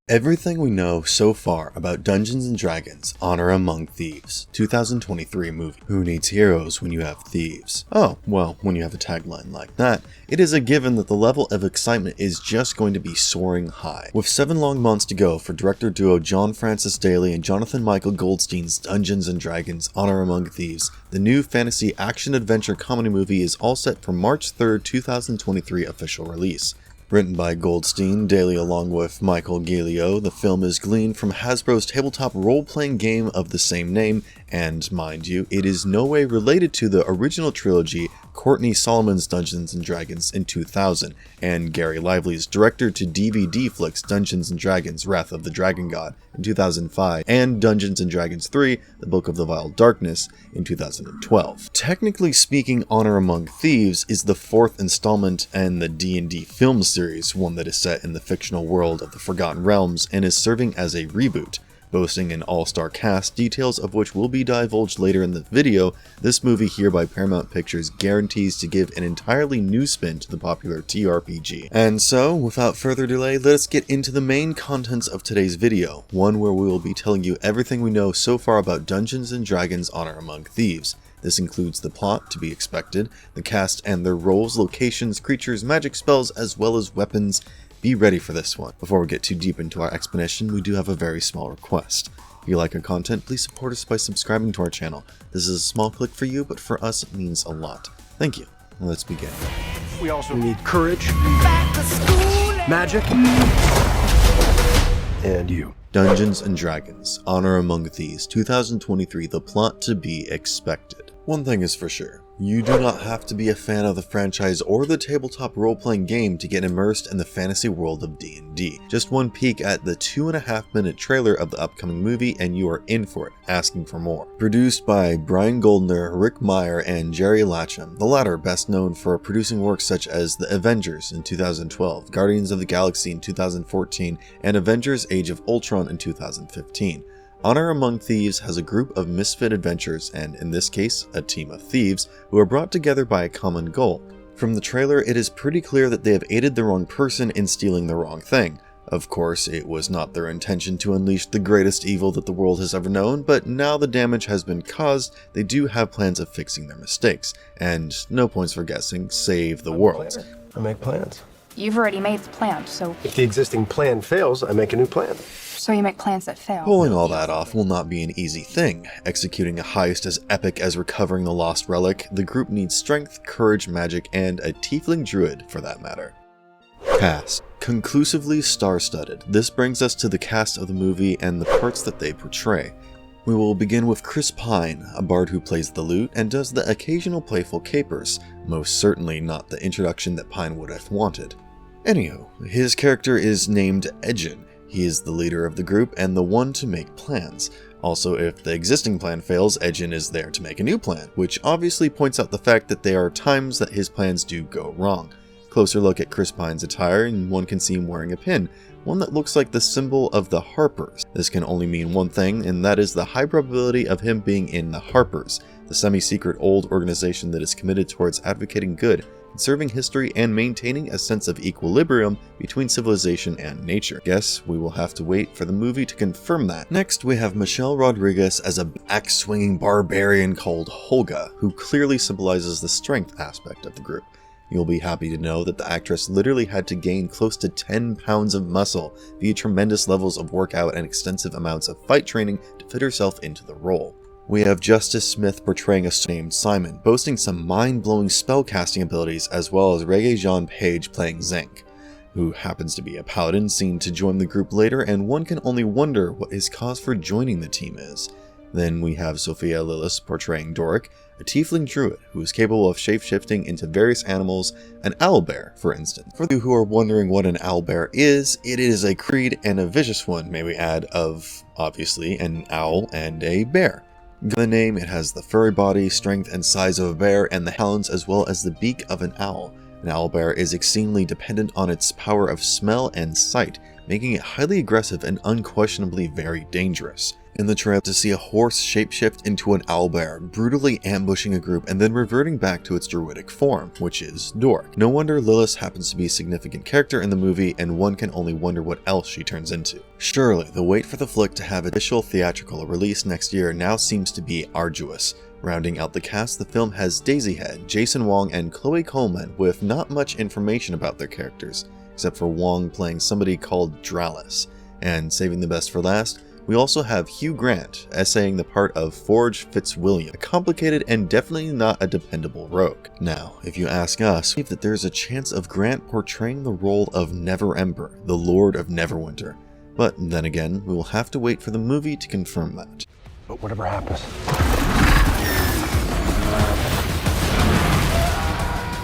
Everything we know so far about Dungeons & Dragons: Honor Among Thieves, 2023 movie. Who needs heroes when you have thieves? Oh, well, when you have a tagline like that, it is a given that the level of excitement is just going to be soaring high. With 7 long months to go for director duo John Francis Daley and Jonathan Michael Goldstein's Dungeons & Dragons: Honor Among Thieves, the new fantasy action-adventure comedy movie is all set for March 3rd, 2023 official release. Written by Goldstein, Daley along with Michael Gilio, the film is gleaned from Hasbro's tabletop role-playing game of the same name, and mind you, it is no way related to the original trilogy Courtney Solomon's Dungeons & Dragons in 2000, and Gerry Lively's director-to-DVD flicks Dungeons & Dragons: Wrath of the Dragon God in 2005, and Dungeons & Dragons 3: The Book of the Vile Darkness in 2012. Technically speaking, Honor Among Thieves is the 4th installment in the D&D film series, one that is set in the fictional world of the Forgotten Realms and is serving as a reboot. Boasting an all-star cast, details of which will be divulged later in the video, this movie here by Paramount Pictures guarantees to give an entirely new spin to the popular TRPG. And so, without further delay, let's get into the main contents of today's video, one where we will be telling you everything we know so far about Dungeons & Dragons: Honor Among Thieves. This includes the plot, to be expected, the cast and their roles, locations, creatures, magic spells, as well as weapons. Be ready for this one. Before we get too deep into our explanation, we do have a very small request. If you like our content, please support us by subscribing to our channel. This is a small click for you, but for us it means a lot. Thank you. Let's begin. We also need courage, magic, and you. Dungeons & Dragons: Honor Among Thieves, 2023, the plot to be expected. One thing is for sure. You do not have to be a fan of the franchise or the tabletop role-playing game to get immersed in the fantasy world of D&D. Just one peek at the 2.5-minute trailer of the upcoming movie and you are in for it, asking for more. Produced by Brian Goldner, Rick Meyer, and Gerry Lively, the latter best known for producing works such as The Avengers in 2012, Guardians of the Galaxy in 2014, and Avengers: Age of Ultron in 2015. Honor Among Thieves has a group of misfit adventurers and, in this case, a team of thieves, who are brought together by a common goal. From the trailer, it is pretty clear that they have aided the wrong person in stealing the wrong thing. Of course, it was not their intention to unleash the greatest evil that the world has ever known, but now the damage has been caused, they do have plans of fixing their mistakes. And, no points for guessing, save the world. I make plans. You've already made the plan, so... If the existing plan fails, I make a new plan. So you make plans that fail. Pulling all that off will not be an easy thing. Executing a heist as epic as recovering the lost relic, the group needs strength, courage, magic, and a tiefling druid for that matter. Cast. Conclusively star-studded. This brings us to the cast of the movie and the parts that they portray. We will begin with Chris Pine, a bard who plays the lute and does the occasional playful capers, most certainly not the introduction that Pine would have wanted. Anywho, his character is named Edgin. He is the leader of the group and the one to make plans. Also, if the existing plan fails, Edgin is there to make a new plan, which obviously points out the fact that there are times that his plans do go wrong. Closer look at Chris Pine's attire and one can see him wearing a pin, one that looks like the symbol of the Harpers. This can only mean one thing, and that is the high probability of him being in the Harpers, the semi-secret old organization that is committed towards advocating good, conserving history, and maintaining a sense of equilibrium between civilization and nature. Guess we will have to wait for the movie to confirm that. Next, we have Michelle Rodriguez as a axe-swinging barbarian called Holga, who clearly symbolizes the strength aspect of the group. You'll be happy to know that the actress literally had to gain close to 10 pounds of muscle via tremendous levels of workout and extensive amounts of fight training to fit herself into the role. We have Justice Smith portraying a named Simon, boasting some mind-blowing spellcasting abilities, as well as Regé-Jean Page playing Zenk, who happens to be a paladin seen to join the group later, and one can only wonder what his cause for joining the team is. Then we have Sophia Lillis portraying Doric, a tiefling druid who is capable of shape-shifting into various animals, an owlbear, for instance. For you who are wondering what an owlbear is, it is a creed and a vicious one, may we add, of, obviously, an owl and a bear. Given the name, it has the furry body, strength and size of a bear, and the talons as well as the beak of an owl. An owlbear is exceedingly dependent on its power of smell and sight, making it highly aggressive and unquestionably very dangerous. In the trailer, to see a horse shapeshift into an owlbear, brutally ambushing a group and then reverting back to its druidic form, which is Dork. No wonder Lilith happens to be a significant character in the movie, and one can only wonder what else she turns into. Surely, the wait for the flick to have official theatrical release next year now seems to be arduous. Rounding out the cast, the film has Daisyhead, Jason Wong, and Chloe Coleman with not much information about their characters, except for Wong playing somebody called Dralis. And saving the best for last, we also have Hugh Grant essaying the part of Forge Fitzwilliam, a complicated and definitely not a dependable rogue. Now, if you ask us, I believe that there's a chance of Grant portraying the role of Never Ember, the Lord of Neverwinter. But then again, we will have to wait for the movie to confirm that. But whatever happens.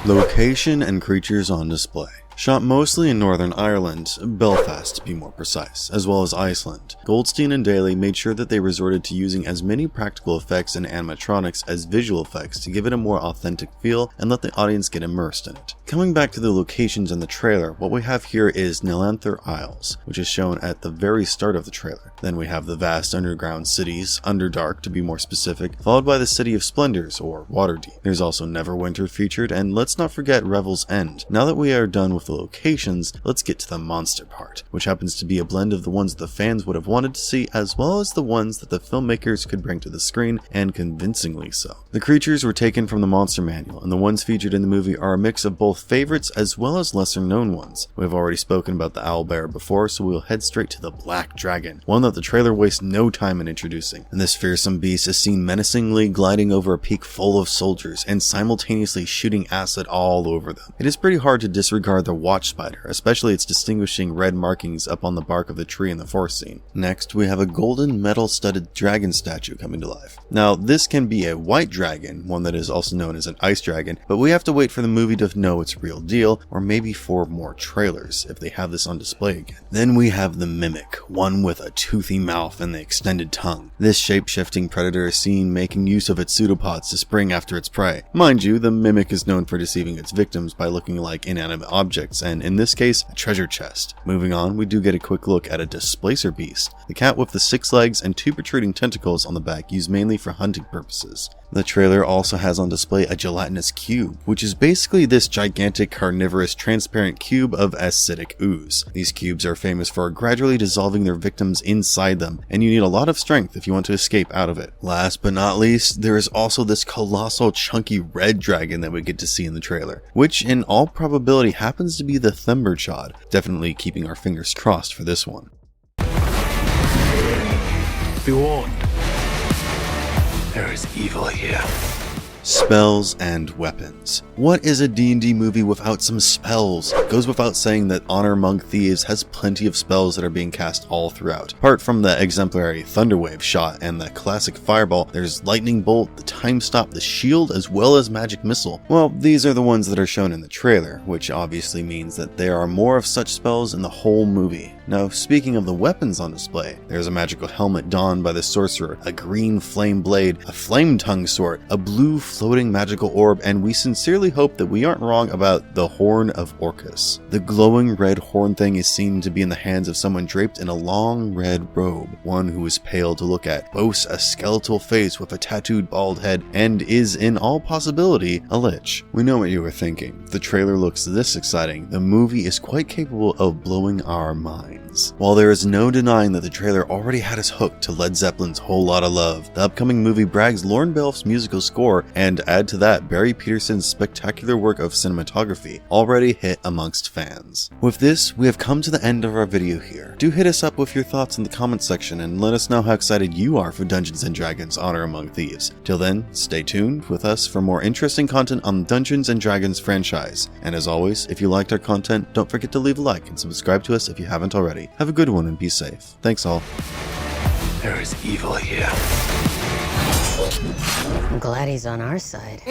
Location and creatures on display. Shot mostly in Northern Ireland, Belfast to be more precise, as well as Iceland, Goldstein and Daley made sure that they resorted to using as many practical effects and animatronics as visual effects to give it a more authentic feel and let the audience get immersed in it. Coming back to the locations in the trailer, what we have here is Nilanther Isles, which is shown at the very start of the trailer. Then we have the vast underground cities, Underdark to be more specific, followed by the City of Splendors, or Waterdeep. There's also Neverwinter featured, and let's not forget Revel's End. Now that we are done with the locations, let's get to the monster part, which happens to be a blend of the ones the fans would have wanted to see as well as the ones that the filmmakers could bring to the screen, and convincingly so. The creatures were taken from the monster manual, and the ones featured in the movie are a mix of both favorites as well as lesser known ones. We've already spoken about the owlbear before, so we'll head straight to the black dragon, one that the trailer wastes no time in introducing. And this fearsome beast is seen menacingly gliding over a peak full of soldiers and simultaneously shooting acid all over them. It is pretty hard to disregard the watch spider, especially its distinguishing red markings up on the bark of the tree in the forest scene. Next, we have a golden metal-studded dragon statue coming to life. Now, this can be a white dragon, one that is also known as an ice dragon, but we have to wait for the movie to know its real deal, or maybe 4 more trailers if they have this on display again. Then we have the Mimic, one with a toothy mouth and the extended tongue. This shape-shifting predator is seen making use of its pseudopods to spring after its prey. Mind you, the Mimic is known for deceiving its victims by looking like inanimate objects, and in this case, a treasure chest. Moving on, we do get a quick look at a displacer beast, the cat with the 6 legs and 2 protruding tentacles on the back used mainly for hunting purposes. The trailer also has on display a gelatinous cube, which is basically this gigantic carnivorous transparent cube of acidic ooze. These cubes are famous for gradually dissolving their victims inside them, and you need a lot of strength if you want to escape out of it. Last but not least, there is also this colossal chunky red dragon that we get to see in the trailer, which in all probability happens to be the Themberchaud, definitely keeping our fingers crossed for this one. Be warned. There is evil here. Spells and weapons. What is a D&D movie without some spells? It goes without saying that Among Thieves has plenty of spells that are being cast all throughout. Apart from the exemplary Thunderwave shot and the classic Fireball, there's Lightning Bolt, the Time Stop, the Shield, as well as Magic Missile. Well, these are the ones that are shown in the trailer, which obviously means that there are more of such spells in the whole movie. Now, speaking of the weapons on display, there's a magical helmet donned by the sorcerer, a green flame blade, a flame tongue sword, a blue floating magical orb, and we sincerely hope that we aren't wrong about the Horn of Orcus. The glowing red horn thing is seen to be in the hands of someone draped in a long red robe, one who is pale to look at, boasts a skeletal face with a tattooed bald head, and is in all possibility a lich. We know what you were thinking. If the trailer looks this exciting, the movie is quite capable of blowing our minds. While there is no denying that the trailer already had us hooked to Led Zeppelin's Whole Lotta Love, the upcoming movie brags Lorne Balfe's musical score, and add to that Barry Peterson's spectacular work of cinematography, already hit amongst fans. With this, we have come to the end of our video here. Do hit us up with your thoughts in the comments section and let us know how excited you are for Dungeons & Dragons Honor Among Thieves. Till then, stay tuned with us for more interesting content on the Dungeons & Dragons franchise. And as always, if you liked our content, don't forget to leave a like and subscribe to us if you haven't already. Have a good one and be safe. Thanks all. There is evil here. I'm glad he's on our side.